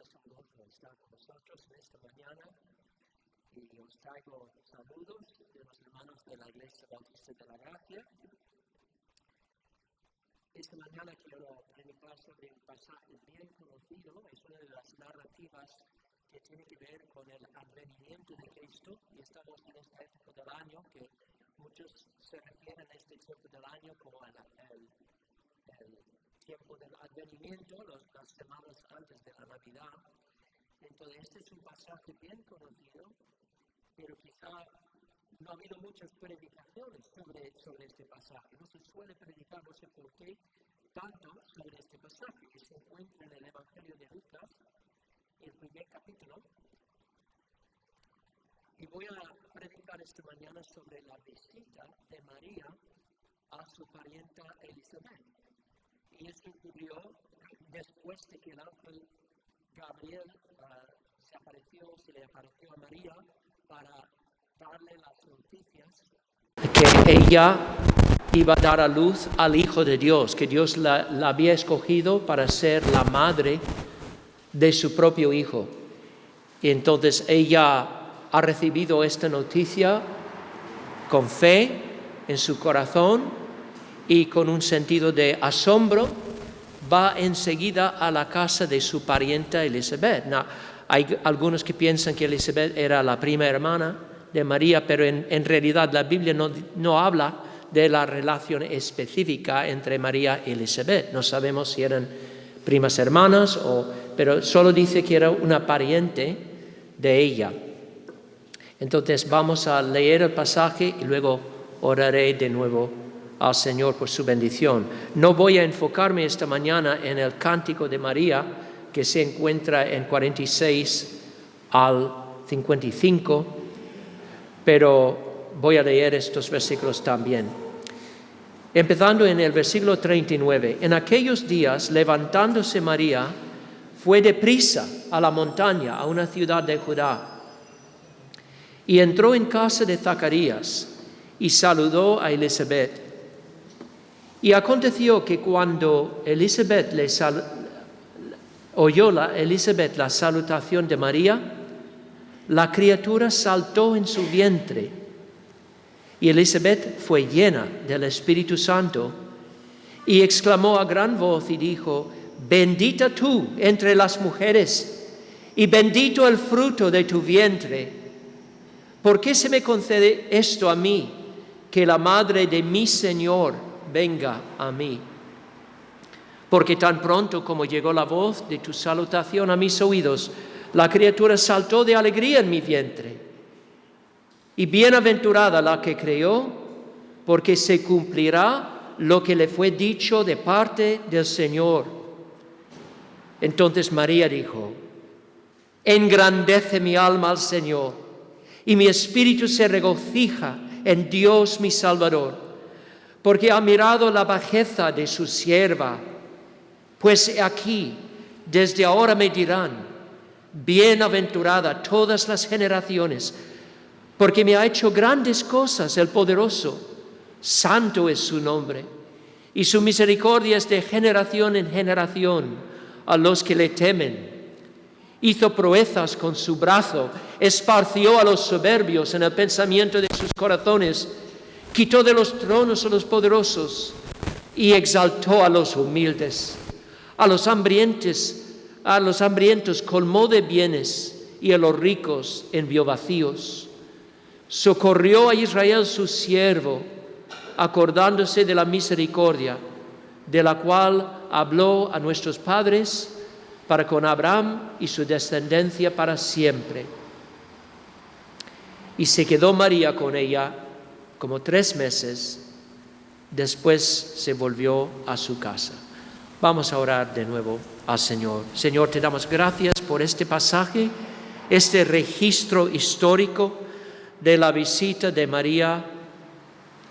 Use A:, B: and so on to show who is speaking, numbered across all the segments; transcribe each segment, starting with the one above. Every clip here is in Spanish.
A: es un gozo estar con vosotros en esta mañana y os traigo saludos de los hermanos de la Iglesia Bautista de la Gracia. Esta mañana quiero predicar sobre un pasaje bien conocido, es una de las narrativas que tiene que ver con el advenimiento de Cristo, y estamos en esta época del año que muchos se refieren a este tiempo del año como el tiempo del advenimiento, las semanas antes de la Navidad. Entonces, este es un pasaje bien conocido, pero quizá no ha habido muchas predicaciones sobre este pasaje. No se suele predicar, no sé por qué, tanto sobre este pasaje que se encuentra en el Evangelio de Lucas, el primer capítulo. Y voy a predicar esta mañana sobre la visita de María a su parienta Elizabeth. Y esto ocurrió después de que el ángel Gabriel se le apareció a María para darle las noticias que ella iba a dar a luz al Hijo de Dios, que Dios la había escogido para ser la madre de su propio Hijo. Y entonces ella ha recibido esta noticia con fe en su corazón y con un sentido de asombro, va enseguida a la casa de su parienta Elizabeth. Hay algunos que piensan que Elizabeth era la prima hermana de María, pero en realidad la Biblia no habla de la relación específica entre María y Elizabeth. No sabemos si eran primas hermanas, pero solo dice que era una pariente de ella. Entonces vamos a leer el pasaje y luego oraré de nuevo al Señor por su bendición. No voy a enfocarme esta mañana en el Cántico de María, que se encuentra en 46 al 55, pero voy a leer estos versículos también. Empezando en el versículo 39. En aquellos días, levantándose María, fue deprisa a la montaña, a una ciudad de Judá, y entró en casa de Zacarías y saludó a Elizabeth. Y aconteció que cuando Elizabeth oyó la salutación de María, la criatura saltó en su vientre. Y Elizabeth fue llena del Espíritu Santo y exclamó a gran voz y dijo: bendita tú entre las mujeres y bendito el fruto de tu vientre. ¿Por qué se me concede esto a mí, que la madre de mi Señor venga a mí? Porque tan pronto como llegó la voz de tu salutación a mis oídos, la criatura saltó de alegría en mi vientre. Y bienaventurada la que creyó, porque se cumplirá lo que le fue dicho de parte del Señor. Entonces María dijo: engrandece mi alma al Señor, y mi espíritu se regocija en Dios mi Salvador, porque ha mirado la bajeza de su sierva. Pues aquí, desde ahora me dirán: bienaventurada todas las generaciones, porque me ha hecho grandes cosas el poderoso. Santo es su nombre, y su misericordia es de generación en generación a los que le temen. Hizo proezas con su brazo, esparció a los soberbios en el pensamiento de sus corazones, quitó de los tronos a los poderosos y exaltó a los humildes. A los hambrientos colmó de bienes y a los ricos envió vacíos. Socorrió a Israel su siervo, acordándose de la misericordia, de la cual habló a nuestros padres, para con Abraham y su descendencia para siempre. Y se quedó María con ella como 3 meses, después se volvió a su casa. Vamos a orar de nuevo al Señor. Señor, te damos gracias por este pasaje, este registro histórico de la visita de María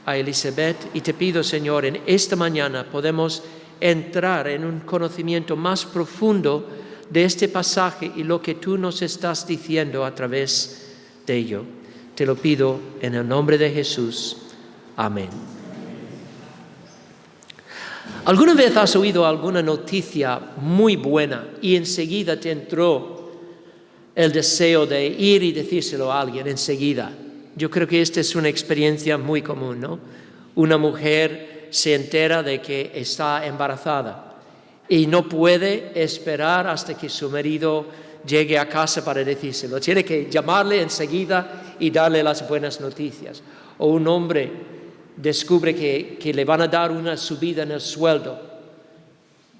A: a Elizabeth, y te pido, Señor, en esta mañana podemos entrar en un conocimiento más profundo de este pasaje y lo que tú nos estás diciendo a través de ello. Te lo pido en el nombre de Jesús. Amén. ¿Alguna vez has oído alguna noticia muy buena y enseguida te entró el deseo de ir y decírselo a alguien enseguida? Yo creo que esta es una experiencia muy común, ¿no? Una mujer se entera de que está embarazada y no puede esperar hasta que su marido llegue a casa para decírselo. Tiene que llamarle enseguida y darle las buenas noticias. O un hombre descubre que le van a dar una subida en el sueldo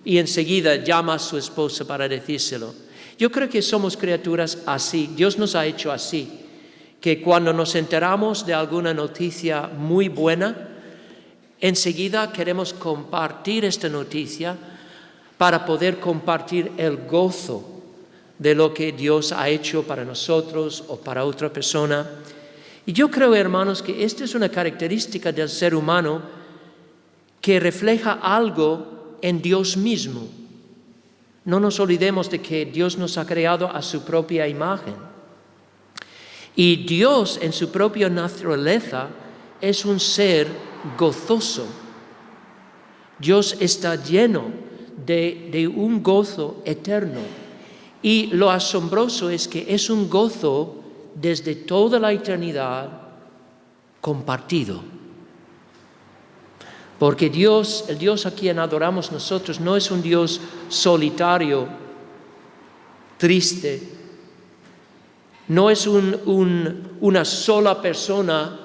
A: y enseguida llama a su esposa para decírselo. Yo creo que somos criaturas así. Dios nos ha hecho así, que cuando nos enteramos de alguna noticia muy buena, enseguida queremos compartir esta noticia para poder compartir el gozo de lo que Dios ha hecho para nosotros o para otra persona. Y yo creo, hermanos, que esta es una característica del ser humano que refleja algo en Dios mismo. No nos olvidemos de que Dios nos ha creado a su propia imagen. Y Dios, en su propia naturaleza, es un ser gozoso. Dios está lleno de un gozo eterno. Y lo asombroso es que es un gozo desde toda la eternidad compartido. Porque Dios, el Dios a quien adoramos nosotros, no es un Dios solitario, triste. No es una sola persona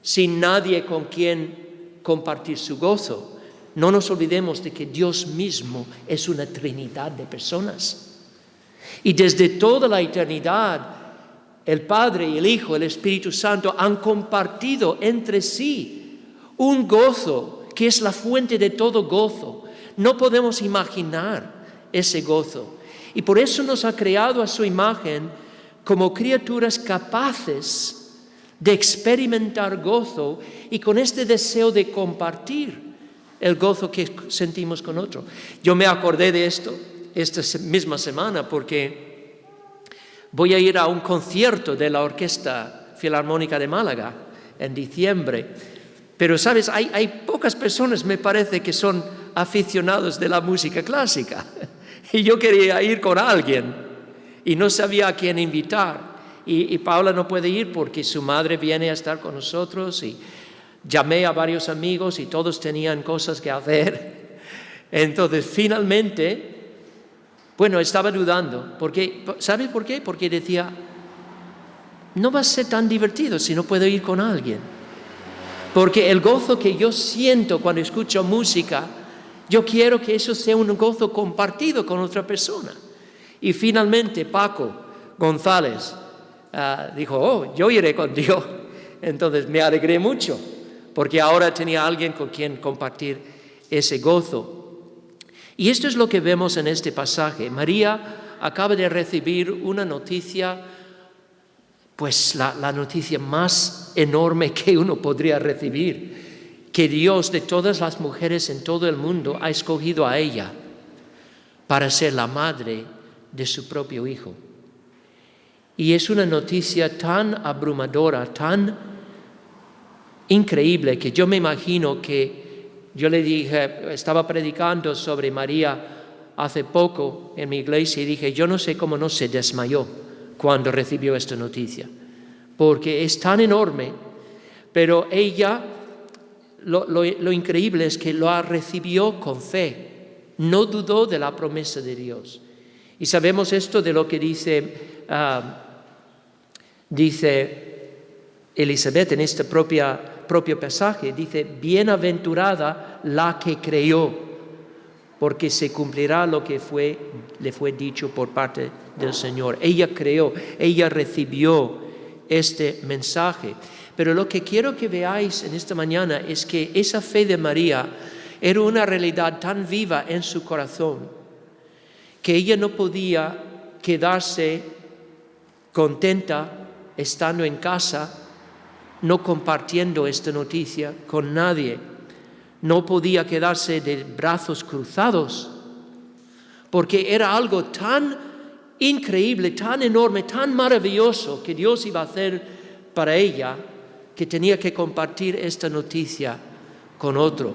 A: sin nadie con quien compartir su gozo. No nos olvidemos de que Dios mismo es una trinidad de personas. Y desde toda la eternidad, el Padre y el Hijo, el Espíritu Santo han compartido entre sí un gozo que es la fuente de todo gozo. No podemos imaginar ese gozo. Y por eso nos ha creado a su imagen como criaturas capaces de experimentar gozo y con este deseo de compartir el gozo que sentimos con otro. Yo me acordé de esto esta misma semana porque voy a ir a un concierto de la Orquesta Filarmónica de Málaga en diciembre. Pero, ¿sabes? Hay pocas personas, me parece, que son aficionados de la música clásica. Y yo quería ir con alguien y no sabía a quién invitar. Y Paula no puede ir porque su madre viene a estar con nosotros y llamé a varios amigos y todos tenían cosas que hacer. Entonces, finalmente, bueno, estaba dudando. ¿Sabe por qué? Porque decía, no va a ser tan divertido si no puedo ir con alguien. Porque el gozo que yo siento cuando escucho música, yo quiero que eso sea un gozo compartido con otra persona. Y finalmente Paco González dijo, yo iré contigo. Entonces me alegré mucho, porque ahora tenía alguien con quien compartir ese gozo. Y esto es lo que vemos en este pasaje. María acaba de recibir una noticia, pues la noticia más enorme que uno podría recibir, que Dios de todas las mujeres en todo el mundo ha escogido a ella para ser la madre de su propio hijo. Y es una noticia tan abrumadora, tan increíble, que yo me imagino que yo le dije, estaba predicando sobre María hace poco en mi iglesia y dije, yo no sé cómo no se desmayó cuando recibió esta noticia, porque es tan enorme, pero ella, lo increíble es que lo recibió con fe, no dudó de la promesa de Dios. Y sabemos esto de lo que dice Elizabeth en este propio pasaje, dice, bienaventurada la que creyó, porque se cumplirá lo que le fue dicho por parte del Señor. Ella creyó, ella recibió este mensaje. Pero lo que quiero que veáis en esta mañana es que esa fe de María era una realidad tan viva en su corazón que ella no podía quedarse contenta estando en casa, no compartiendo esta noticia con nadie. No podía quedarse de brazos cruzados, porque era algo tan increíble, tan enorme, tan maravilloso que Dios iba a hacer para ella, que tenía que compartir esta noticia con otro.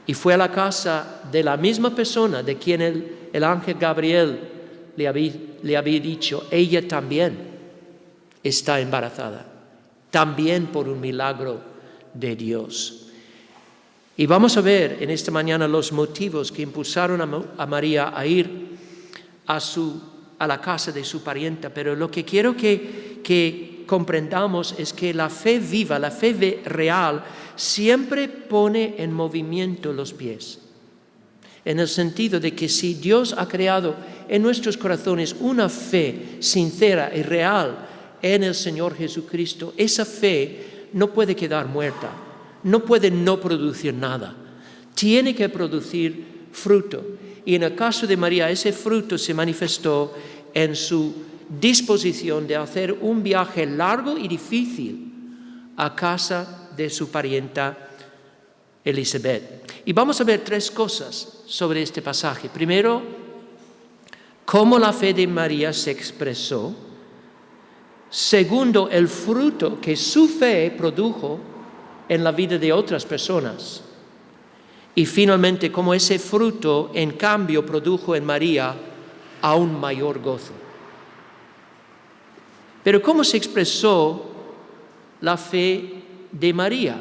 B: y fue a la casa de la misma persona de quien el ángel Gabriel le había dicho, ella también está embarazada, también por un milagro de Dios. Y vamos a ver en esta mañana los motivos que impulsaron a María a ir a la casa de su parienta, pero lo que quiero que comprendamos es que la fe viva, la fe real, siempre pone en movimiento los pies. En el sentido de que si Dios ha creado en nuestros corazones una fe sincera y real en el Señor Jesucristo, esa fe no puede quedar muerta, no puede no producir nada, tiene que producir fruto. Y en el caso de María, ese fruto se manifestó en su disposición de hacer un viaje largo y difícil a casa de su parienta Elizabeth. Y vamos a ver 3 cosas sobre este pasaje. Primero, cómo la fe de María se expresó. Segundo, el fruto que su fe produjo en la vida de otras personas. Y finalmente, cómo ese fruto, en cambio, produjo en María aún mayor gozo. Pero ¿cómo se expresó la fe de María?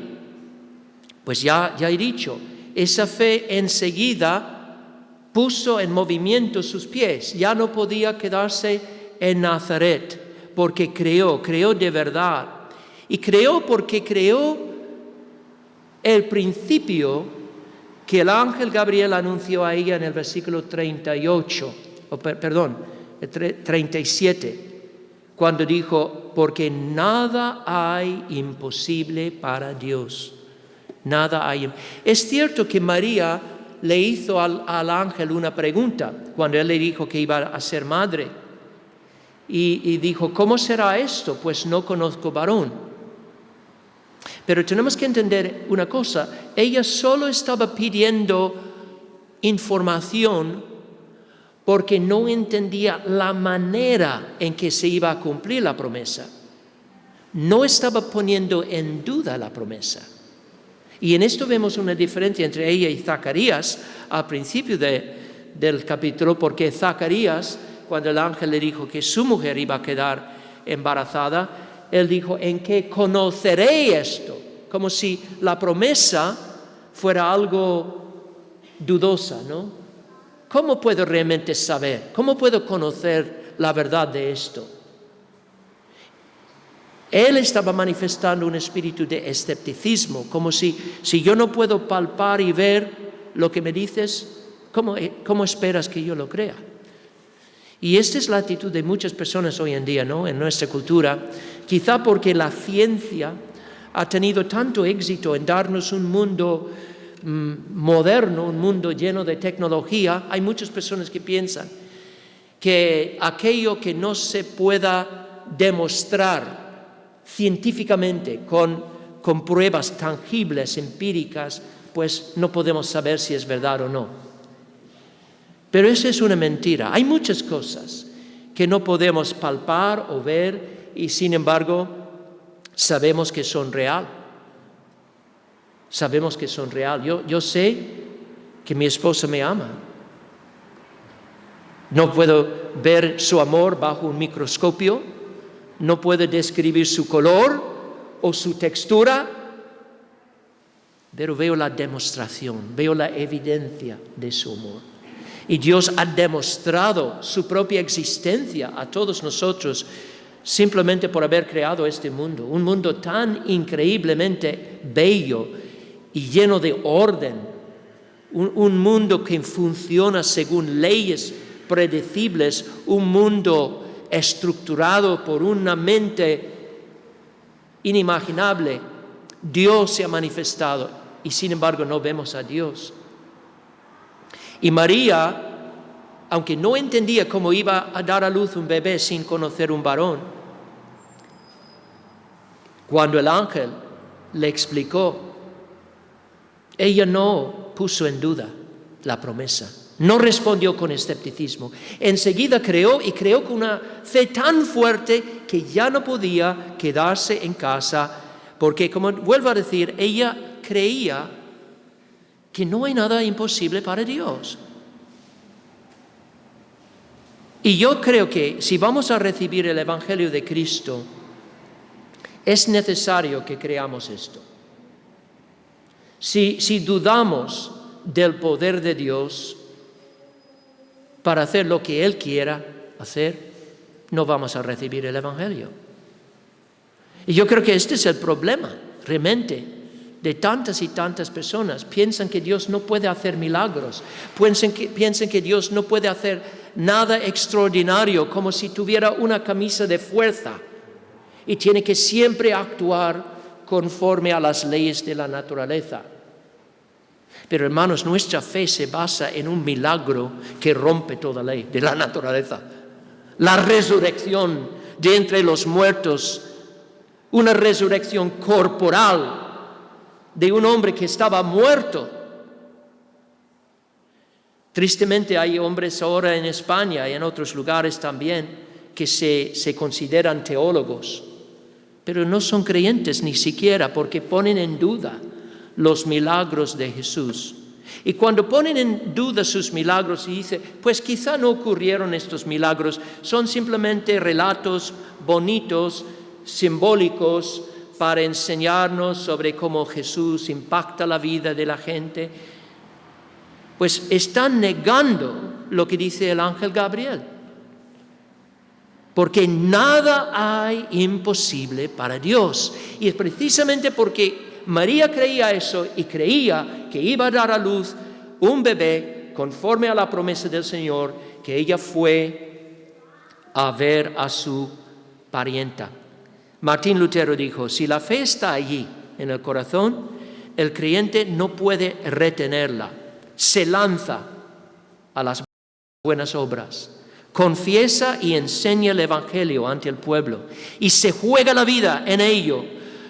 B: Pues ya he dicho, esa fe enseguida puso en movimiento sus pies. Ya no podía quedarse en Nazaret, porque creó de verdad. Y creó porque creó el principio que el ángel Gabriel anunció a ella en el versículo 37, cuando dijo, porque nada hay imposible para Dios. Nada hay. Es cierto que María le hizo al ángel una pregunta cuando él le dijo que iba a ser madre. Y dijo, ¿cómo será esto? Pues no conozco varón. Pero tenemos que entender una cosa, ella solo estaba pidiendo información porque no entendía la manera en que se iba a cumplir la promesa. No estaba poniendo en duda la promesa. Y en esto vemos una diferencia entre ella y Zacarías al principio del capítulo, porque Zacarías, cuando el ángel le dijo que su mujer iba a quedar embarazada, él dijo, ¿en qué conoceré esto? Como si la promesa fuera algo dudosa, ¿no? ¿Cómo puedo realmente saber? ¿Cómo puedo conocer la verdad de esto? Él estaba manifestando un espíritu de escepticismo, como si yo no puedo palpar y ver lo que me dices, ¿cómo esperas que yo lo crea? Y esta es la actitud de muchas personas hoy en día, ¿no? En nuestra cultura, quizá porque la ciencia ha tenido tanto éxito en darnos un mundo moderno, un mundo lleno de tecnología. Hay muchas personas que piensan que aquello que no se pueda demostrar científicamente con pruebas tangibles, empíricas, pues no podemos saber si es verdad o no. Pero esa es una mentira. Hay muchas cosas que no podemos palpar o ver y sin embargo sabemos que son real. Sabemos que son real. Yo sé que mi esposa me ama. No puedo ver su amor bajo un microscopio, no puedo describir su color o su textura, pero veo la demostración, veo la evidencia de su amor. Y Dios ha demostrado su propia existencia a todos nosotros simplemente por haber creado este mundo. Un mundo tan increíblemente bello y lleno de orden. Un mundo que funciona según leyes predecibles. Un mundo estructurado por una mente inimaginable. Dios se ha manifestado y sin embargo no vemos a Dios. Y María, aunque no entendía cómo iba a dar a luz un bebé sin conocer un varón, cuando el ángel le explicó, ella no puso en duda la promesa, no respondió con escepticismo. Enseguida creó y creó con una fe tan fuerte que ya no podía quedarse en casa, porque como vuelvo a decir, ella creía que no hay nada imposible para Dios. Y yo creo que si vamos a recibir el Evangelio de Cristo, es necesario que creamos esto. Si dudamos del poder de Dios para hacer lo que Él quiera hacer, no vamos a recibir el Evangelio. Y yo creo que este es el problema, realmente, de tantas y tantas personas. Piensan que Dios no puede hacer milagros, piensan que Dios no puede hacer nada extraordinario, como si tuviera una camisa de fuerza y tiene que siempre actuar conforme a las leyes de la naturaleza. Pero hermanos, nuestra fe se basa en un milagro que rompe toda ley de la naturaleza. La resurrección de entre los muertos, una resurrección corporal de un hombre que estaba muerto. Tristemente hay hombres ahora en España y en otros lugares también que se consideran teólogos, pero no son creyentes ni siquiera, porque ponen en duda los milagros de Jesús. Y cuando ponen en duda sus milagros y dicen, pues quizá no ocurrieron estos milagros, son simplemente relatos bonitos, simbólicos, para enseñarnos sobre cómo Jesús impacta la vida de la gente, pues están negando lo que dice el ángel Gabriel. Porque nada hay imposible para Dios. Y es precisamente porque María creía eso y creía que iba a dar a luz un bebé conforme a la promesa del Señor, que ella fue a ver a su parienta. Martín Lutero dijo, si la fe está allí en el corazón, el creyente no puede retenerla. Se lanza a las buenas obras, confiesa y enseña el Evangelio ante el pueblo y se juega la vida en ello.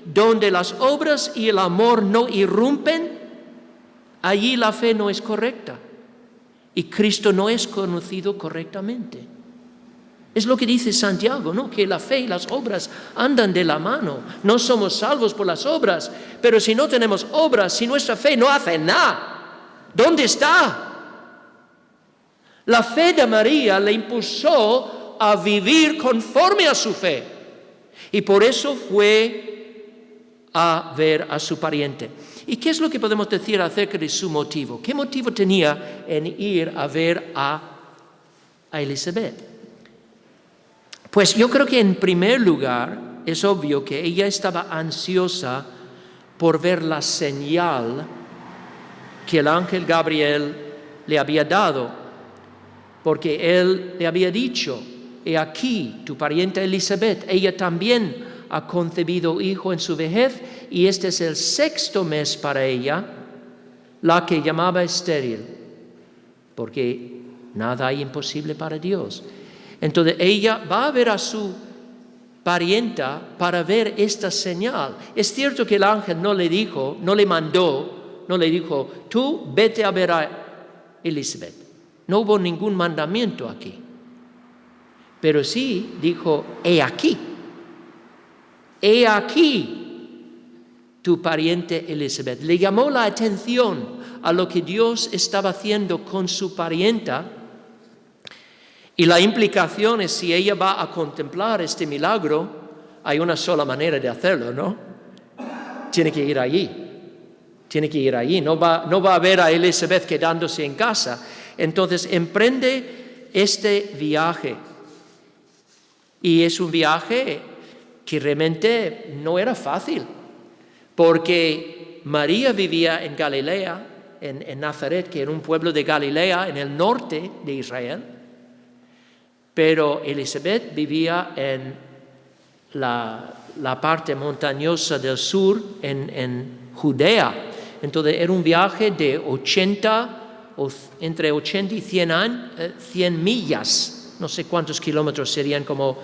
B: Donde las obras y el amor no irrumpen, allí la fe no es correcta y Cristo no es conocido correctamente. Es lo que dice Santiago, ¿no? Que la fe y las obras andan de la mano. No somos salvos por las obras, pero si no tenemos obras, si nuestra fe no hace nada, ¿dónde está? La fe de María le impulsó a vivir conforme a su fe y por eso fue a ver a su pariente. ¿Y qué es lo que podemos decir acerca de su motivo? ¿Qué motivo tenía en ir a ver a Elizabeth? Pues yo creo que en primer lugar es obvio que ella estaba ansiosa por ver la señal que el ángel Gabriel le había dado, porque él le había dicho, he aquí tu parienta Elizabeth, ella también ha concebido hijo en su vejez y este es el 6º mes para ella, la que llamaba estéril, porque nada hay imposible para Dios. Entonces ella va a ver a su parienta para ver esta señal. Es cierto que el ángel no le dijo, no le mandó, no le dijo, tú vete a ver a Elizabeth. No hubo ningún mandamiento aquí. Pero sí dijo, he aquí tu pariente Elizabeth. Le llamó la atención a lo que Dios estaba haciendo con su parienta. Y la implicación es, si ella va a contemplar este milagro, hay una sola manera de hacerlo, ¿no? Tiene que ir allí. No va a ver a Elizabeth quedándose en casa. Entonces emprende este viaje. Y es un viaje que realmente no era fácil, porque María vivía en Galilea, en Nazaret, que era un pueblo de Galilea, en el norte de Israel. Pero Elizabeth vivía en la parte montañosa del sur, en Judea. Entonces era un viaje de entre 80 y 100 millas. No sé cuántos kilómetros, serían como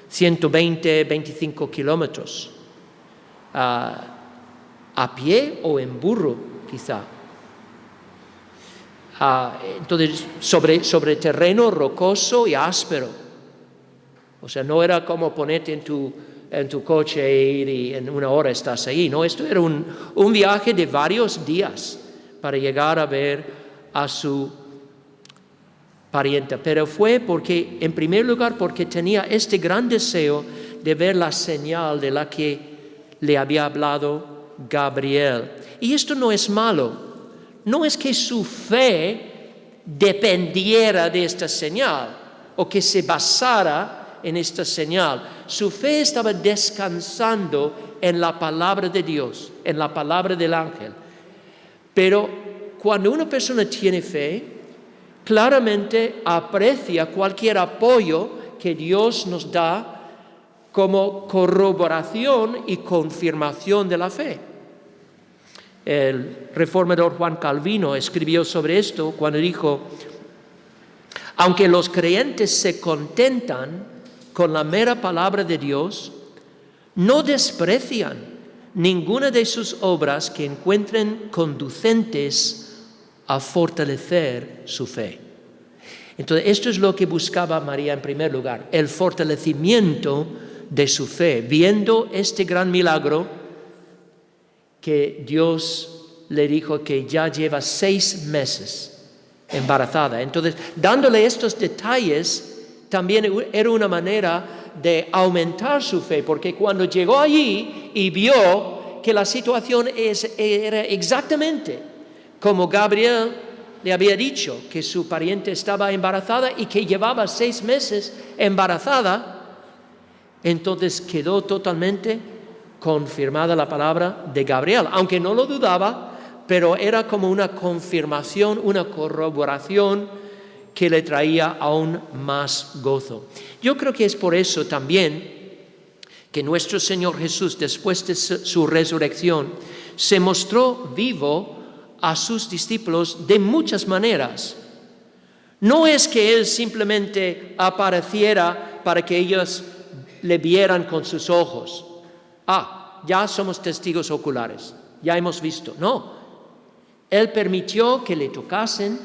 B: 120, 25 kilómetros. A pie o en burro, quizá. Entonces, sobre terreno rocoso y áspero. O sea, no era como ponerte en tu coche e ir y en una hora estás ahí. No, esto era un viaje de varios días para llegar a ver a su parienta. Pero fue porque, en primer lugar, porque tenía este gran deseo de ver la señal de la que le había hablado Gabriel. Y esto no es malo. No es que su fe dependiera de esta señal o que se basara en esta señal. Su fe estaba descansando en la palabra de Dios, en la palabra del ángel. Pero cuando una persona tiene fe, claramente aprecia cualquier apoyo que Dios nos da como corroboración y confirmación de la fe. El reformador Juan Calvino escribió sobre esto cuando dijo: aunque los creyentes se contentan con la mera palabra de Dios, no desprecian ninguna de sus obras que encuentren conducentes a fortalecer su fe. Entonces, esto es lo que buscaba María en primer lugar, el fortalecimiento de su fe, viendo este gran milagro que Dios le dijo que ya lleva 6 meses embarazada. Entonces, dándole estos detalles, también era una manera de aumentar su fe, porque cuando llegó allí y vio que la situación era exactamente como Gabriel le había dicho, que su pariente estaba embarazada y que llevaba 6 meses embarazada, entonces quedó totalmente confirmada la palabra de Gabriel, aunque no lo dudaba, pero era como una confirmación, una corroboración que le traía aún más gozo. Yo creo que es por eso también que nuestro Señor Jesús, después de su resurrección, se mostró vivo a sus discípulos de muchas maneras. No es que Él simplemente apareciera para que ellos le vieran con sus ojos. Ya somos testigos oculares, ya hemos visto. No, Él permitió que le tocasen.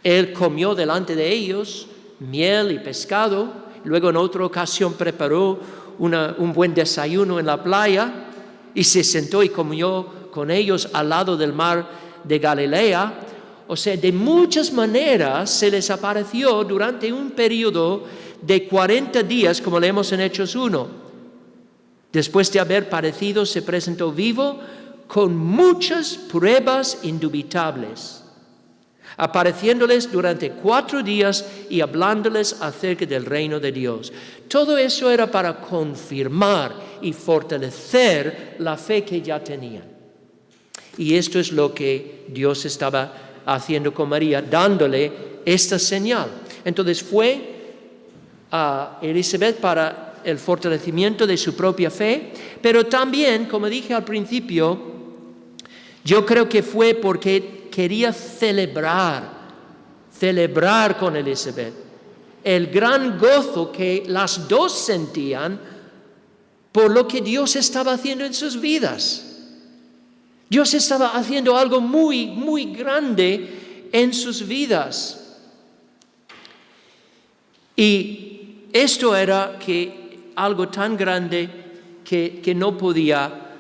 B: Él comió delante de ellos miel y pescado. Luego en otra ocasión preparó un buen desayuno en la playa y se sentó y comió con ellos al lado del mar de Galilea. O sea, de muchas maneras se les apareció durante un periodo de 40 días, como leemos en Hechos 1. Después de haber padecido, se presentó vivo con muchas pruebas indubitables, apareciéndoles durante 4 días y hablándoles acerca del reino de Dios. Todo eso era para confirmar y fortalecer la fe que ya tenían. Y esto es lo que Dios estaba haciendo con María, dándole esta señal. Entonces fue a Elizabeth para el fortalecimiento de su propia fe, pero también, como dije al principio, yo creo que fue porque quería celebrar con Elizabeth el gran gozo que las dos sentían por lo que Dios estaba haciendo en sus vidas. Dios estaba haciendo algo muy, muy grande en sus vidas. Y esto era algo tan grande que no podía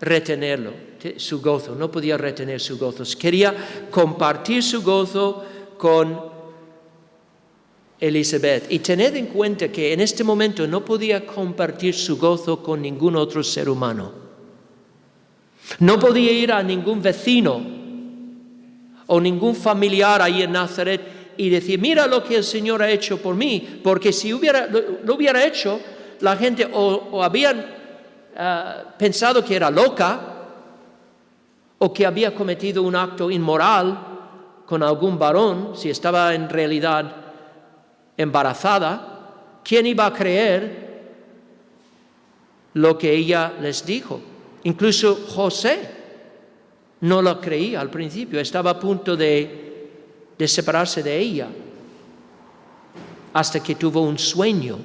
B: retenerlo, su gozo, no podía retener su gozo. Quería compartir su gozo con Elizabeth. Y tened en cuenta que en este momento no podía compartir su gozo con ningún otro ser humano. No podía ir a ningún vecino o ningún familiar ahí en Nazaret y decir: mira lo que el Señor ha hecho por mí, porque si lo hubiera hecho, la gente o habían pensado que era loca o que había cometido un acto inmoral con algún varón, si estaba en realidad embarazada. ¿Quién iba a creer lo que ella les dijo? Incluso José no lo creía al principio, estaba a punto de separarse de ella, hasta que tuvo un sueño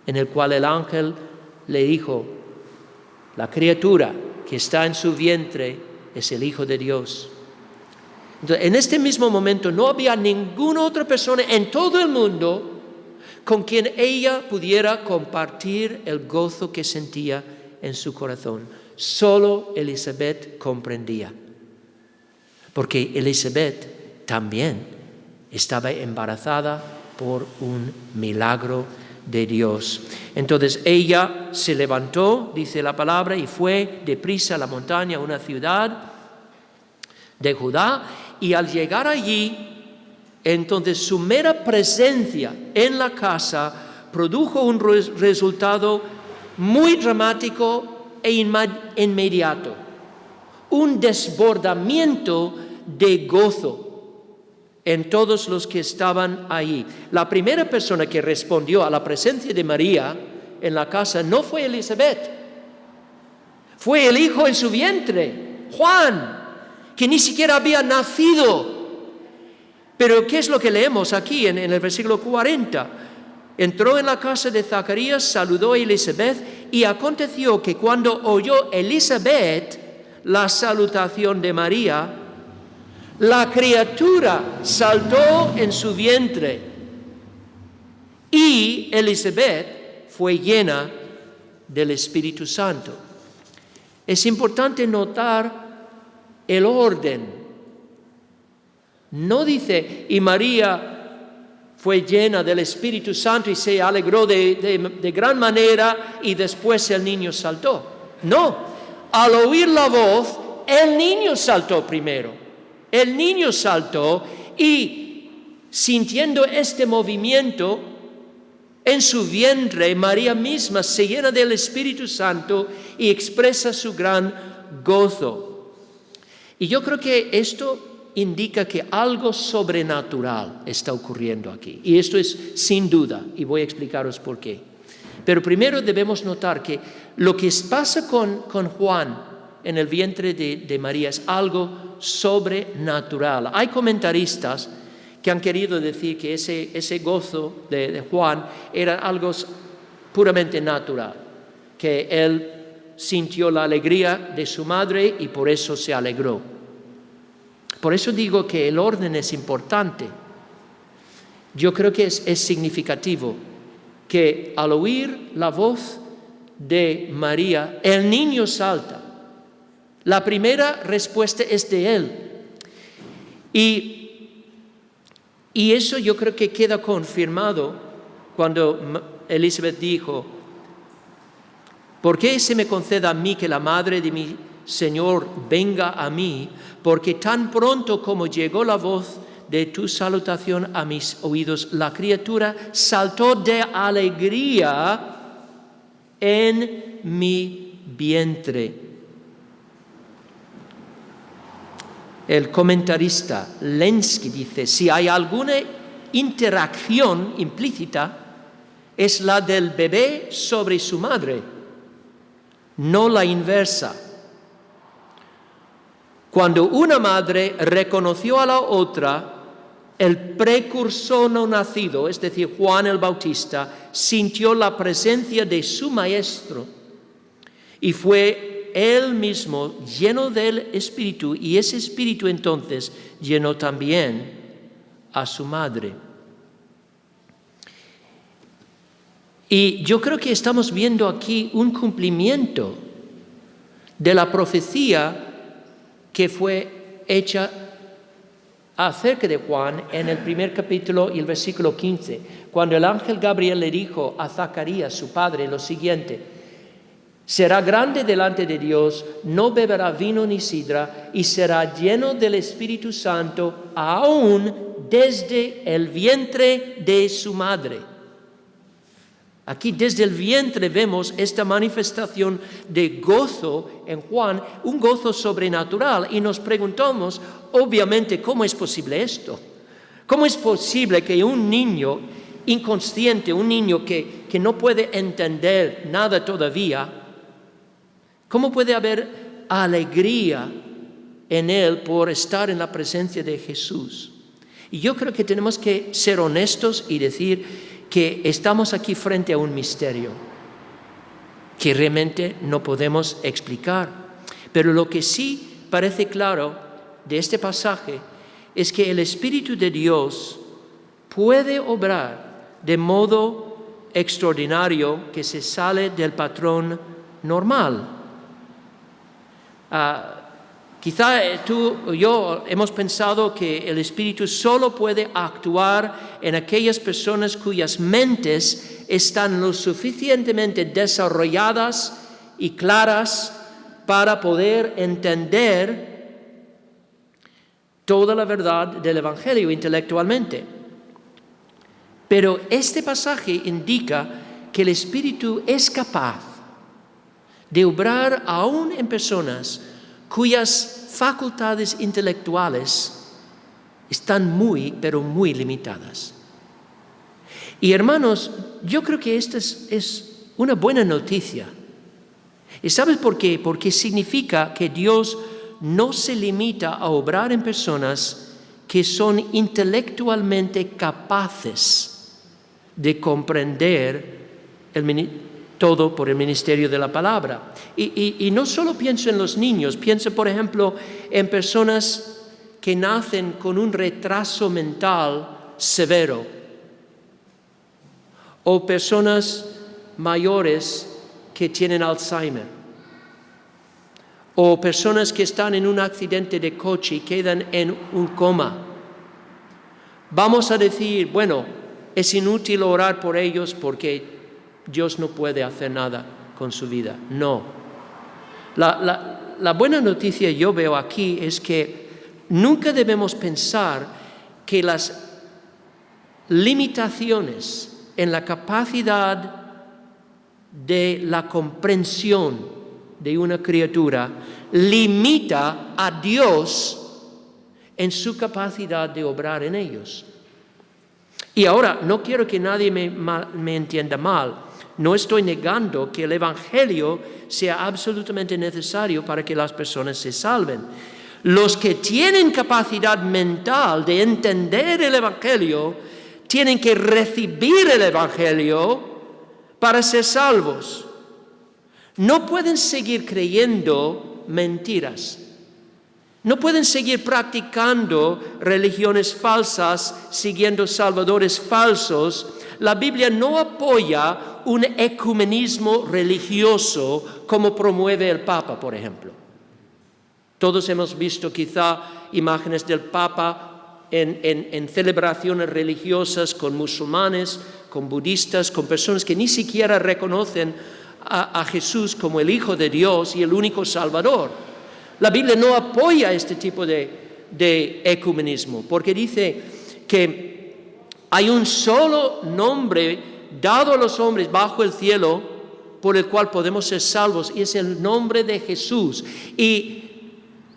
B: en el cual el ángel le dijo: la criatura que está en su vientre es el Hijo de Dios. Entonces, en este mismo momento no había ninguna otra persona en todo el mundo con quien ella pudiera compartir el gozo que sentía en su corazón. Solo Elizabeth comprendía. porque Elizabeth también estaba embarazada por un milagro de Dios. Entonces ella se levantó, dice la palabra, y fue deprisa a la montaña, una ciudad de Judá, y al llegar allí, entonces su mera presencia en la casa produjo un resultado muy dramático e inmediato, un desbordamiento de gozo en todos los que estaban allí. La primera persona que respondió a la presencia de María en la casa no fue Elizabeth, fue el hijo en su vientre, Juan, que ni siquiera había nacido. Pero ¿qué es lo que leemos aquí en el versículo 40? Entró en la casa de Zacarías, saludó a Elizabeth, y aconteció que cuando oyó Elizabeth la salutación de María, la criatura saltó en su vientre y Elizabeth fue llena del Espíritu Santo. Es importante notar el orden. No dice, y María fue llena del Espíritu Santo y se alegró de gran manera y después el niño saltó. No, al oír la voz, el niño saltó primero. El niño saltó y sintiendo este movimiento en su vientre, María misma se llena del Espíritu Santo y expresa su gran gozo. Y yo creo que esto indica que algo sobrenatural está ocurriendo aquí. Y esto es sin duda, y voy a explicaros por qué. Pero primero debemos notar que lo que pasa con Juan en el vientre de María es algo sobrenatural. Hay comentaristas que han querido decir que ese gozo de Juan era algo puramente natural, que él sintió la alegría de su madre y por eso se alegró. Por eso digo que el orden es importante. Yo creo que es significativo que al oír la voz de María, el niño salta. La primera respuesta es de él. Y eso yo creo que queda confirmado cuando Elizabeth dijo, ¿por qué se me conceda a mí que la madre de mi Señor venga a mí? Porque tan pronto como llegó la voz de tu salutación a mis oídos, la criatura saltó de alegría en mi vientre. El comentarista Lenski dice, si hay alguna interacción implícita, es la del bebé sobre su madre, no la inversa. Cuando una madre reconoció a la otra, el precursor no nacido, es decir, Juan el Bautista, sintió la presencia de su maestro y fue él mismo lleno del Espíritu, y ese Espíritu entonces llenó también a su madre. Y yo creo que estamos viendo aquí un cumplimiento de la profecía que fue hecha acerca de Juan en el primer capítulo y el versículo 15, cuando el ángel Gabriel le dijo a Zacarías, su padre, lo siguiente: será grande delante de Dios, no beberá vino ni sidra, y será lleno del Espíritu Santo aún desde el vientre de su madre. Aquí desde el vientre vemos esta manifestación de gozo en Juan, un gozo sobrenatural, y nos preguntamos, obviamente, ¿cómo es posible esto? ¿Cómo es posible que un niño inconsciente, un niño que no puede entender nada todavía, cómo puede haber alegría en él por estar en la presencia de Jesús? Y yo creo que tenemos que ser honestos y decir que estamos aquí frente a un misterio que realmente no podemos explicar. Pero lo que sí parece claro de este pasaje es que el Espíritu de Dios puede obrar de modo extraordinario que se sale del patrón normal. Quizá tú o yo hemos pensado que el Espíritu solo puede actuar en aquellas personas cuyas mentes están lo suficientemente desarrolladas y claras para poder entender toda la verdad del Evangelio intelectualmente. Pero este pasaje indica que el Espíritu es capaz de obrar aún en personas cuyas facultades intelectuales están muy, pero muy limitadas. Y hermanos, yo creo que esta es una buena noticia. ¿Y sabes por qué? Porque significa que Dios no se limita a obrar en personas que son intelectualmente capaces de comprender todo por el ministerio de la palabra. Y no solo pienso en los niños, pienso por ejemplo en personas que nacen con un retraso mental severo o personas mayores que tienen Alzheimer o personas que están en un accidente de coche y quedan en un coma. Vamos a decir, bueno, es inútil orar por ellos porque Dios no puede hacer nada con su vida. No. La buena noticia yo veo aquí es que nunca debemos pensar que las limitaciones en la capacidad de la comprensión de una criatura limita a Dios en su capacidad de obrar en ellos. Y ahora, no quiero que nadie me entienda mal. No estoy negando que el Evangelio sea absolutamente necesario para que las personas se salven. Los que tienen capacidad mental de entender el Evangelio tienen que recibir el Evangelio para ser salvos. No pueden seguir creyendo mentiras. No pueden seguir practicando religiones falsas, siguiendo salvadores falsos. La Biblia no apoya un ecumenismo religioso como promueve el Papa, por ejemplo. Todos hemos visto quizá imágenes del Papa en celebraciones religiosas con musulmanes, con budistas, con personas que ni siquiera reconocen a Jesús como el Hijo de Dios y el único Salvador. La Biblia no apoya este tipo de ecumenismo, porque dice que hay un solo nombre dado a los hombres bajo el cielo por el cual podemos ser salvos, y es el nombre de Jesús. Y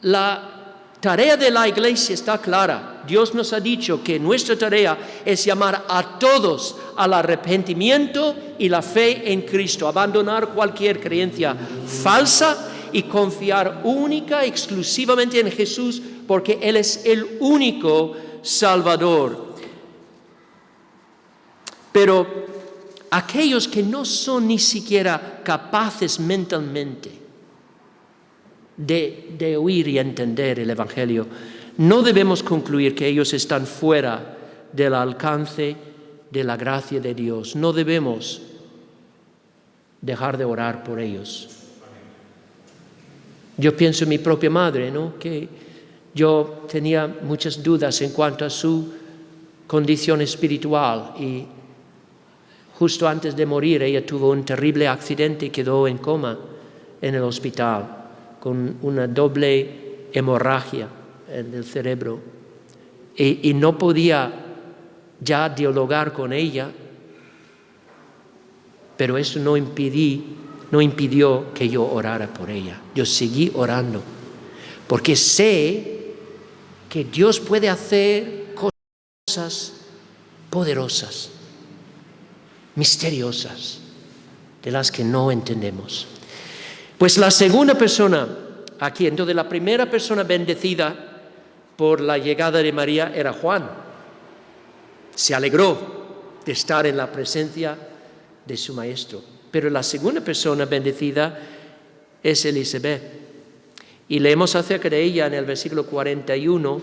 B: la tarea de la iglesia está clara. Dios nos ha dicho que nuestra tarea es llamar a todos al arrepentimiento y la fe en Cristo, abandonar cualquier creencia falsa y confiar única, exclusivamente en Jesús, porque Él es el único Salvador. Pero aquellos que no son ni siquiera capaces mentalmente de oír y entender el Evangelio, no debemos concluir que ellos están fuera del alcance de la gracia de Dios. No debemos dejar de orar por ellos. Yo pienso en mi propia madre, ¿no? Que yo tenía muchas dudas en cuanto a su condición espiritual, y justo antes de morir ella tuvo un terrible accidente y quedó en coma en el hospital con una doble hemorragia en el cerebro, y no podía ya dialogar con ella, pero eso no impidió que yo orara por ella. Yo seguí orando, porque sé que Dios puede hacer cosas poderosas, misteriosas, de las que no entendemos. Pues la segunda persona aquí, entonces la primera persona bendecida por la llegada de María era Juan. Se alegró de estar en la presencia de su maestro. Pero la segunda persona bendecida es Elisabet. Y leemos acerca de ella en el versículo 41,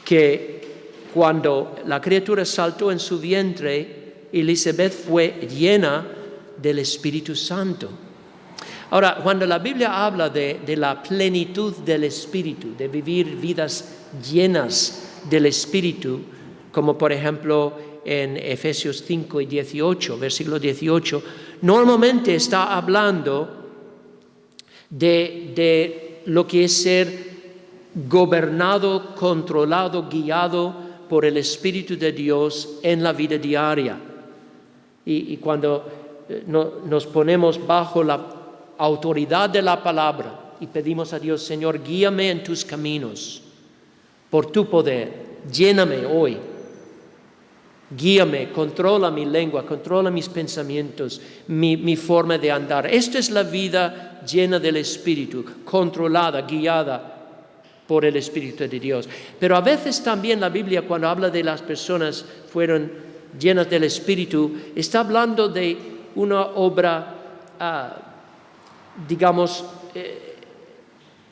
B: que cuando la criatura saltó en su vientre, Elisabet fue llena del Espíritu Santo. Ahora, cuando la Biblia habla de la plenitud del Espíritu, de vivir vidas llenas del Espíritu, como por ejemplo en Efesios 5 y 18, versículo 18, normalmente está hablando de lo que es ser gobernado, controlado, guiado por el Espíritu de Dios en la vida diaria. Y cuando nos ponemos bajo la autoridad de la palabra y pedimos a Dios, Señor, guíame en tus caminos, por tu poder, lléname hoy, guíame, controla mi lengua, controla mis pensamientos, mi forma de andar. Esta es la vida llena del Espíritu, controlada, guiada por el Espíritu de Dios. Pero a veces también la Biblia, cuando habla de las personas fueron llenas del Espíritu, está hablando de una obra,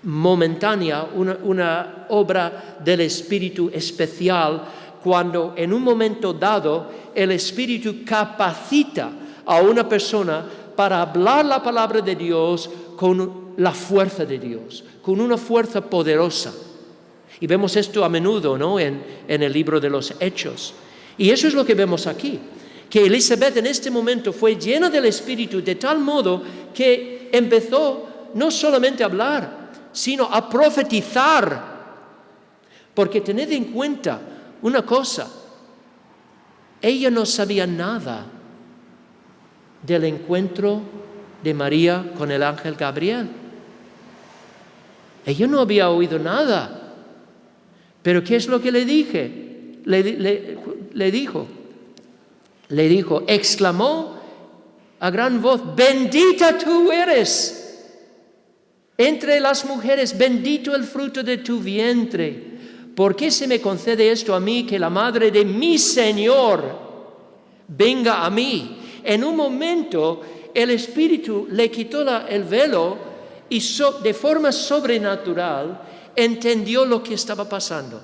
B: momentánea, una obra del Espíritu especial, cuando en un momento dado el Espíritu capacita a una persona para hablar la palabra de Dios con la fuerza de Dios, con una fuerza poderosa. Y vemos esto a menudo, ¿no?, en el libro de los Hechos. Y eso es lo que vemos aquí, que Elisabet en este momento fue llena del Espíritu de tal modo que empezó no solamente a hablar, sino a profetizar. Porque tened en cuenta una cosa, ella no sabía nada del encuentro de María con el ángel Gabriel. Ella no había oído nada. Pero ¿qué es lo que le dije? Le dijo, exclamó a gran voz, bendita tú eres entre las mujeres, bendito el fruto de tu vientre. ¿Por qué se me concede esto a mí, que la madre de mi Señor venga a mí? En un momento el Espíritu le quitó el velo y de forma sobrenatural entendió lo que estaba pasando.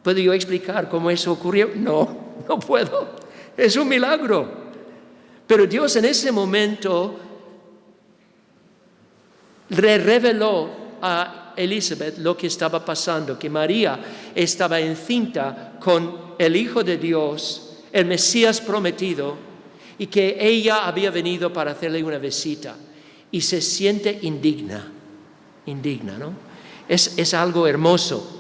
B: ¿Puedo yo explicar cómo eso ocurrió? No puedo. Es un milagro. Pero Dios en ese momento le reveló a Elisabet lo que estaba pasando, que María estaba encinta con el Hijo de Dios, el Mesías prometido, y que ella había venido para hacerle una visita. Y se siente indigna, ¿no? Es algo hermoso.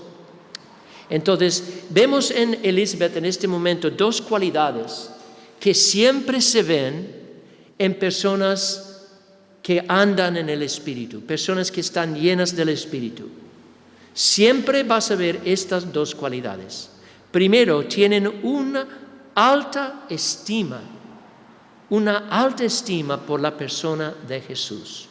B: Entonces, vemos en Elisabet en este momento dos cualidades que siempre se ven en personas que andan en el Espíritu, personas que están llenas del Espíritu. Siempre vas a ver estas dos cualidades. Primero, tienen una alta estima por la persona de Jesús.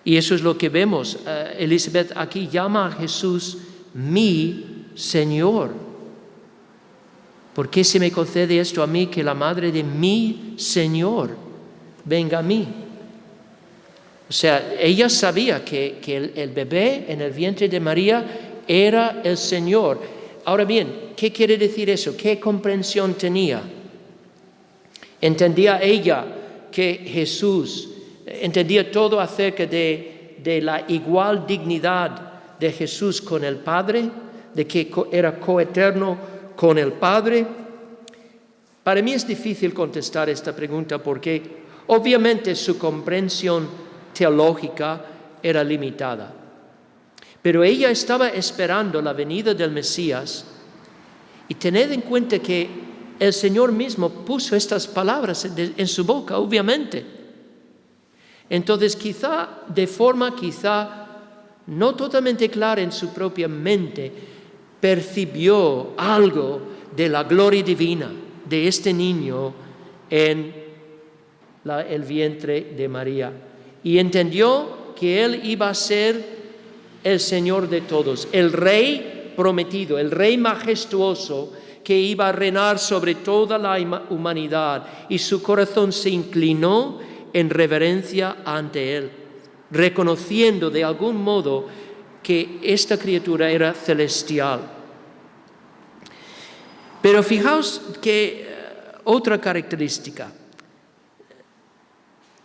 B: Y eso es lo que vemos. Elisabet aquí llama a Jesús mi Señor. ¿Por qué se me concede esto a mí, que la madre de mi Señor venga a mí? O sea, ella sabía que el bebé en el vientre de María era el Señor. Ahora bien, ¿qué quiere decir eso? ¿Qué comprensión tenía? ¿Entendía ella que Jesús, entendía todo acerca de la igual dignidad de Jesús con el Padre, de que era coeterno con el Padre? Para mí es difícil contestar esta pregunta porque obviamente su comprensión teológica era limitada. Pero ella estaba esperando la venida del Mesías, y tened en cuenta que el Señor mismo puso estas palabras en su boca, obviamente. Entonces de forma no totalmente clara en su propia mente, percibió algo de la gloria divina de este niño en el vientre de María. Y entendió que Él iba a ser el Señor de todos, el Rey prometido, el Rey majestuoso que iba a reinar sobre toda la humanidad. Y su corazón se inclinó en reverencia ante Él, reconociendo de algún modo que esta criatura era celestial. Pero fijaos que otra característica.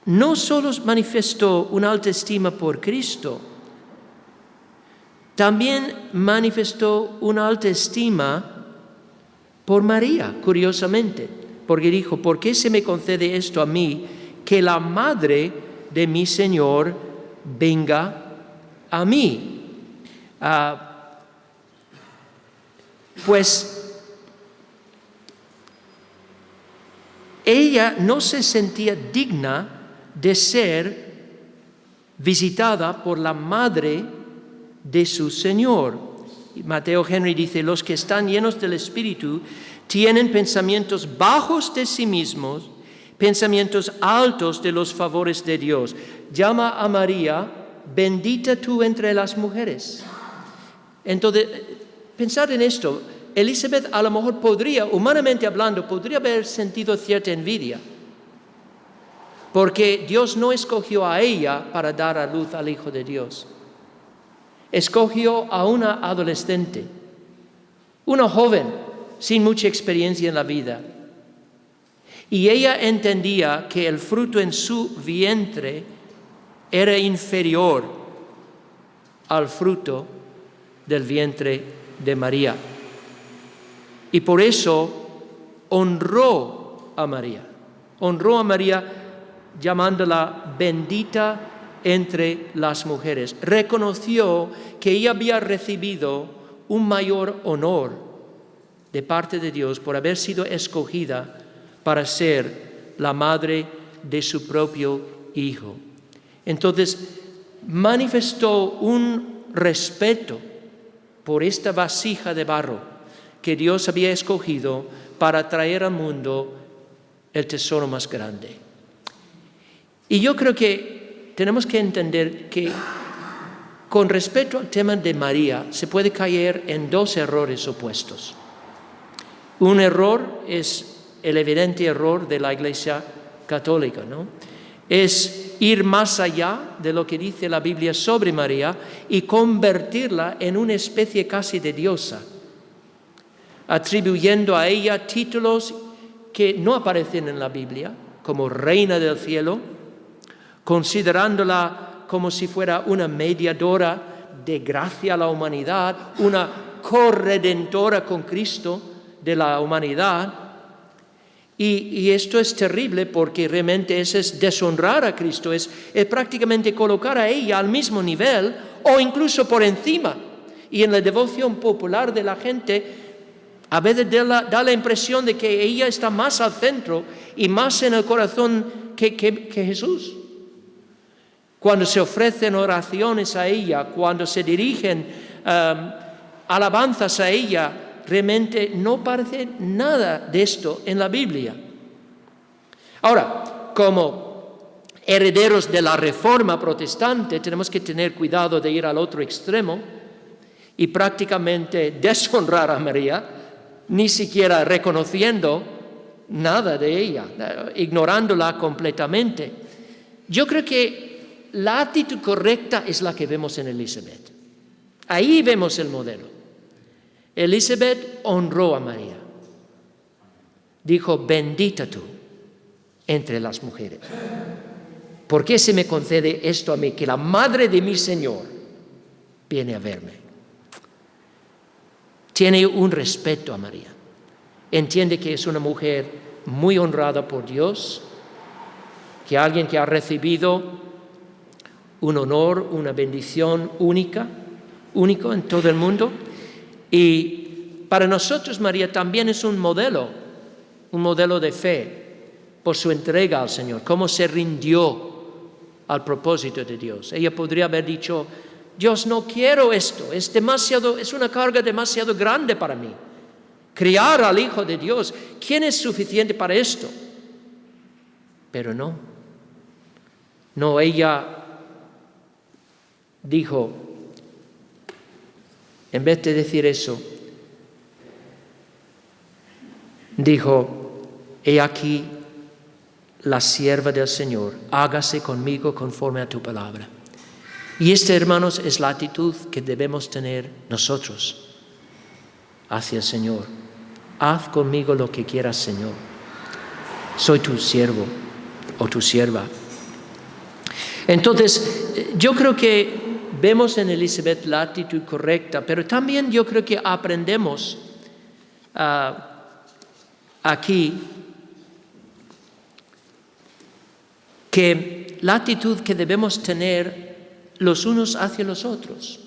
B: no solo manifestó una alta estima por Cristo, también manifestó una alta estima por María, curiosamente, porque dijo, ¿por qué se me concede esto a mí, que la madre de mi Señor venga a mí? Pues ella no se sentía digna de ser visitada por la madre de su Señor. Mateo Henry dice, los que están llenos del Espíritu tienen pensamientos bajos de sí mismos, pensamientos altos de los favores de Dios. Llama a María, bendita tú entre las mujeres. Entonces, pensad en esto. Elizabeth a lo mejor podría, humanamente hablando, podría haber sentido cierta envidia, porque Dios no escogió a ella para dar a luz al Hijo de Dios. Escogió a una adolescente, una joven sin mucha experiencia en la vida. Y ella entendía que el fruto en su vientre era inferior al fruto del vientre de María. Y por eso honró a María llamándola bendita entre las mujeres. Reconoció que ella había recibido un mayor honor de parte de Dios por haber sido escogida para ser la madre de su propio Hijo. Entonces, manifestó un respeto por esta vasija de barro que Dios había escogido para traer al mundo el tesoro más grande. Y yo creo que tenemos que entender que con respecto al tema de María se puede caer en dos errores opuestos. Un error es el evidente error de la Iglesia católica, ¿no? Es ir más allá de lo que dice la Biblia sobre María y convertirla en una especie casi de diosa, atribuyendo a ella títulos que no aparecen en la Biblia, como Reina del Cielo, considerándola como si fuera una mediadora de gracia a la humanidad, una corredentora con Cristo de la humanidad. Y esto es terrible porque realmente es deshonrar a Cristo, es prácticamente colocar a ella al mismo nivel o incluso por encima. Y en la devoción popular de la gente, a veces da la impresión de que ella está más al centro y más en el corazón que Jesús. Cuando se ofrecen oraciones a ella, cuando se dirigen alabanzas a ella, realmente no parece nada de esto en la Biblia. Ahora, como herederos de la Reforma protestante, tenemos que tener cuidado de ir al otro extremo y prácticamente deshonrar a María, ni siquiera reconociendo nada de ella, ignorándola completamente. Yo creo que la actitud correcta es la que vemos en Elizabeth. Ahí vemos el modelo. Elizabeth honró a María. Dijo, bendita tú entre las mujeres. ¿Por qué se me concede esto a mí, que la madre de mi Señor viene a verme? Tiene un respeto a María. Entiende que es una mujer muy honrada por Dios, que alguien que ha recibido un honor, una bendición único en todo el mundo. Y para nosotros María también es un modelo de fe por su entrega al Señor, cómo se rindió al propósito de Dios. Ella podría haber dicho, Dios, no quiero esto, es una carga demasiado grande para mí. Criar al Hijo de Dios, ¿quién es suficiente para esto? Pero no, ella dijo, en vez de decir eso, dijo, he aquí la sierva del Señor, hágase conmigo conforme a tu palabra. Y esta, hermanos, es la actitud que debemos tener nosotros hacia el Señor. Haz conmigo lo que quieras, Señor. Soy tu siervo o tu sierva. Entonces, yo creo que vemos en Elizabeth la actitud correcta, pero también yo creo que aprendemos aquí que la actitud que debemos tener los unos hacia los otros.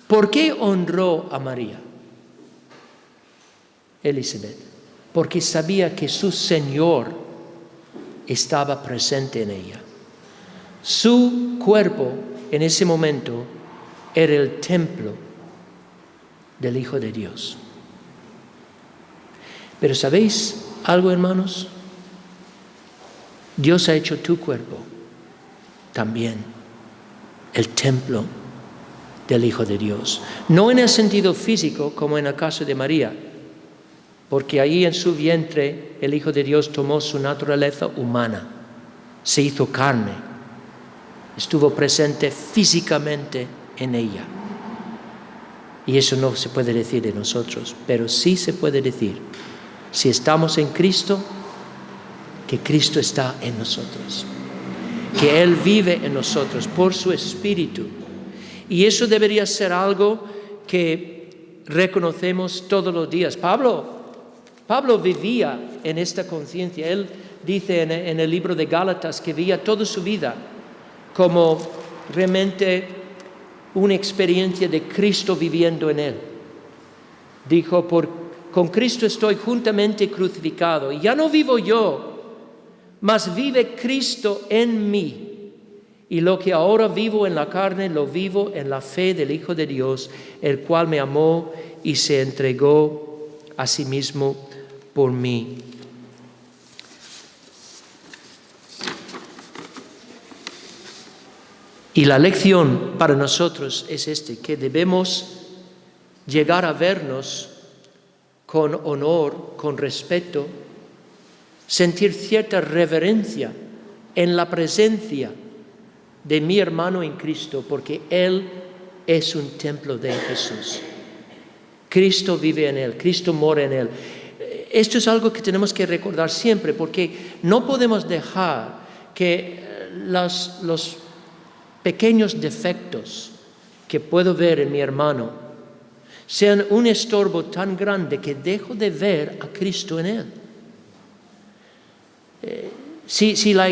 B: ¿Por qué honró a María Elizabeth? Porque sabía que su Señor estaba presente en ella. Su cuerpo en ese momento era el templo del Hijo de Dios. Pero ¿sabéis algo, hermanos? Dios ha hecho tu cuerpo también el templo del Hijo de Dios. No en el sentido físico como en el caso de María, porque ahí en su vientre el Hijo de Dios tomó su naturaleza humana, se hizo carne, estuvo presente físicamente en ella. Y eso no se puede decir de nosotros, pero sí se puede decir, si estamos en Cristo, que Cristo está en nosotros, que Él vive en nosotros por su Espíritu. Y eso debería ser algo que reconocemos todos los días. Pablo vivía en esta conciencia. Él dice en el libro de Gálatas que vivía toda su vida como realmente una experiencia de Cristo viviendo en él. Dijo, con Cristo estoy juntamente crucificado, y ya no vivo yo, mas vive Cristo en mí. Y lo que ahora vivo en la carne, lo vivo en la fe del Hijo de Dios, el cual me amó y se entregó a sí mismo por mí. Y la lección para nosotros es que debemos llegar a vernos con honor, con respeto, sentir cierta reverencia en la presencia de mi hermano en Cristo, porque Él es un templo de Jesús. Cristo vive en Él, Cristo mora en Él. Esto es algo que tenemos que recordar siempre, porque no podemos dejar que los pequeños defectos que puedo ver en mi hermano sean un estorbo tan grande que dejo de ver a Cristo en él. Si las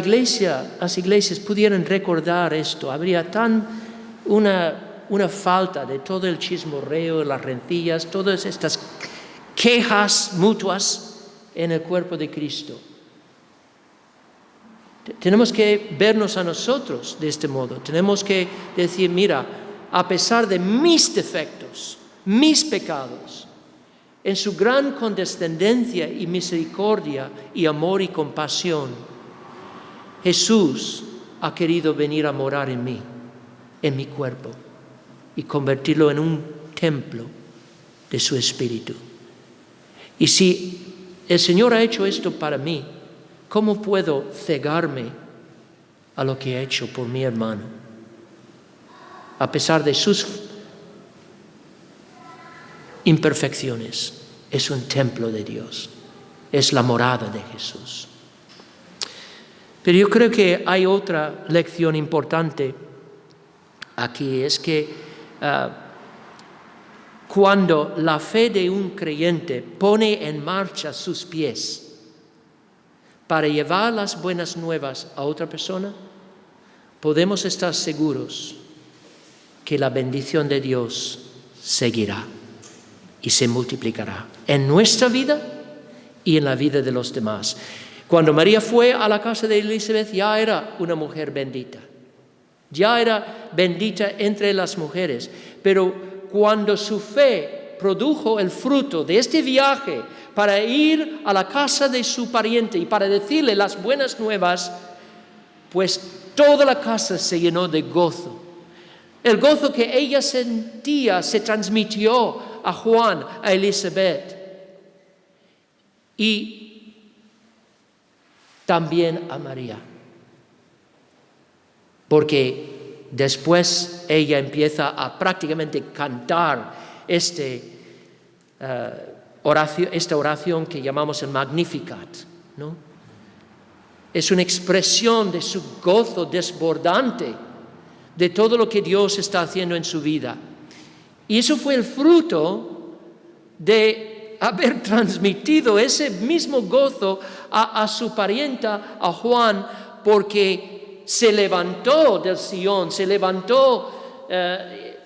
B: iglesias pudieran recordar esto, habría una falta de todo el chismorreo, las rencillas, todas estas quejas mutuas en el cuerpo de Cristo. Tenemos que vernos a nosotros de este modo. Tenemos que decir, mira, a pesar de mis defectos, mis pecados, en su gran condescendencia y misericordia y amor y compasión, Jesús ha querido venir a morar en mí, en mi cuerpo, y convertirlo en un templo de su Espíritu. Y si el Señor ha hecho esto para mí, ¿cómo puedo cegarme a lo que ha hecho por mi hermano? A pesar de sus imperfecciones, es un templo de Dios, es la morada de Jesús. Pero yo creo que hay otra lección importante aquí, es que cuando la fe de un creyente pone en marcha sus pies para llevar las buenas nuevas a otra persona, podemos estar seguros que la bendición de Dios seguirá y se multiplicará en nuestra vida y en la vida de los demás. Cuando María fue a la casa de Elizabeth, ya era una mujer bendita. Ya era bendita entre las mujeres. Pero cuando su fe produjo el fruto de este viaje para ir a la casa de su pariente y para decirle las buenas nuevas, pues toda la casa se llenó de gozo. El gozo que ella sentía se transmitió a Juan, a Elizabeth y también a María. Porque después ella empieza a prácticamente cantar esta oración que llamamos el Magnificat, ¿no? Es una expresión de su gozo desbordante de todo lo que Dios está haciendo en su vida. Y eso fue el fruto de haber transmitido ese mismo gozo a su parienta, a Juan, porque se levantó del sillón, se levantó,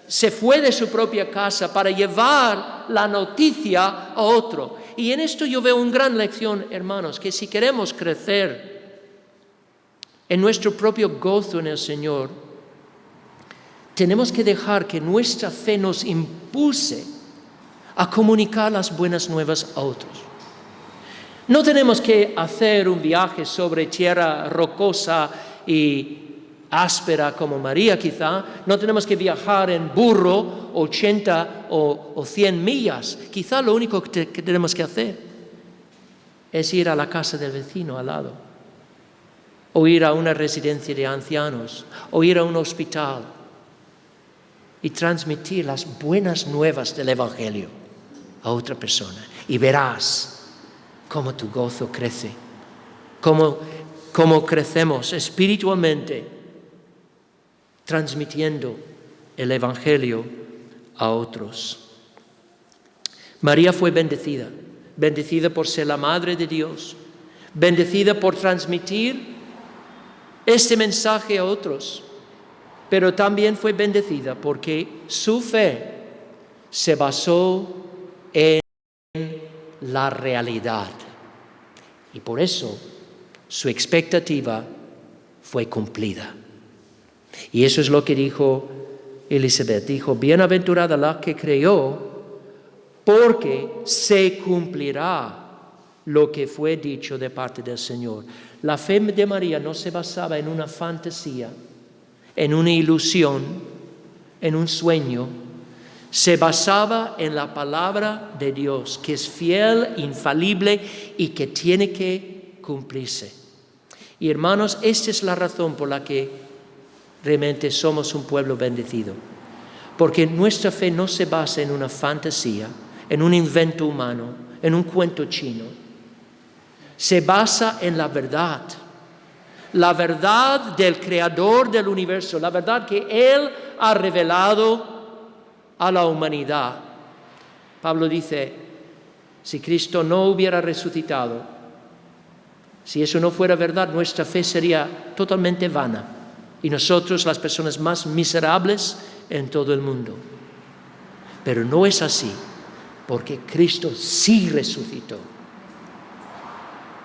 B: se fue de su propia casa para llevar la noticia a otro. Y en esto yo veo una gran lección, hermanos, que si queremos crecer en nuestro propio gozo en el Señor, tenemos que dejar que nuestra fe nos impulse a comunicar las buenas nuevas a otros. No tenemos que hacer un viaje sobre tierra rocosa y áspera como María quizá. No tenemos que viajar en burro 80 o 100 millas. Quizá lo único que tenemos que hacer es ir a la casa del vecino al lado, o ir a una residencia de ancianos, o ir a un hospital y transmitir las buenas nuevas del Evangelio a otra persona. Y verás cómo tu gozo crece, cómo crecemos espiritualmente transmitiendo el Evangelio a otros. María fue bendecida por ser la Madre de Dios, bendecida por transmitir este mensaje a otros, pero también fue bendecida porque su fe se basó en la realidad. Y por eso su expectativa fue cumplida. Y eso es lo que dijo Elizabeth. Dijo, bienaventurada la que creyó, porque se cumplirá lo que fue dicho de parte del Señor. La fe de María no se basaba en una fantasía, en una ilusión, en un sueño. Se basaba en la palabra de Dios, que es fiel, infalible y que tiene que cumplirse. Y hermanos, esta es la razón por la que realmente somos un pueblo bendecido. Porque nuestra fe no se basa en una fantasía, en un invento humano, en un cuento chino. Se basa en la verdad del Creador del universo, la verdad que Él ha revelado a la humanidad. Pablo dice, si Cristo no hubiera resucitado, si eso no fuera verdad, nuestra fe sería totalmente vana y nosotros las personas más miserables en todo el mundo. Pero no es así, porque Cristo sí resucitó.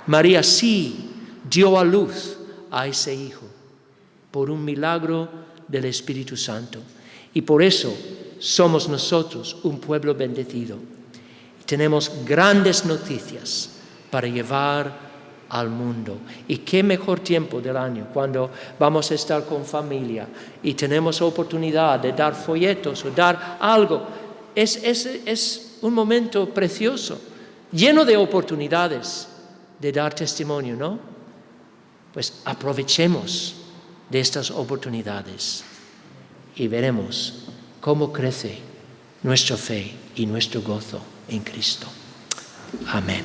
B: María sí dio a luz a ese hijo por un milagro del Espíritu Santo. Y por eso somos nosotros un pueblo bendecido. Tenemos grandes noticias para llevar al mundo. Y qué mejor tiempo del año cuando vamos a estar con familia y tenemos oportunidad de dar folletos o dar algo. Es un momento precioso, lleno de oportunidades de dar testimonio, ¿no? Pues aprovechemos de estas oportunidades y veremos cómo crece nuestra fe y nuestro gozo en Cristo. Amén.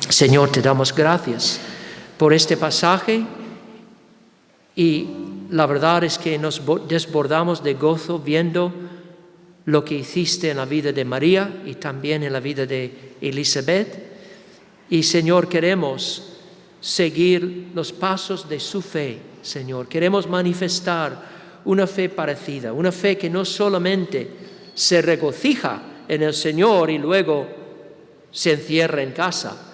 B: Señor, te damos gracias por este pasaje y la verdad es que nos desbordamos de gozo viendo lo que hiciste en la vida de María y también en la vida de Elizabeth. Y Señor, queremos seguir los pasos de su fe, Señor. Queremos manifestar una fe parecida, una fe que no solamente se regocija en el Señor y luego se encierra en casa,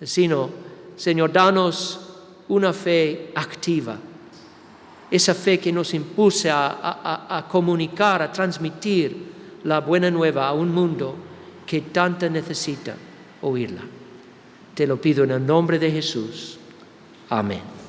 B: sino, Señor, danos una fe activa, esa fe que nos impulse a comunicar, a transmitir la buena nueva a un mundo que tanto necesita oírla. Te lo pido en el nombre de Jesús. Amén.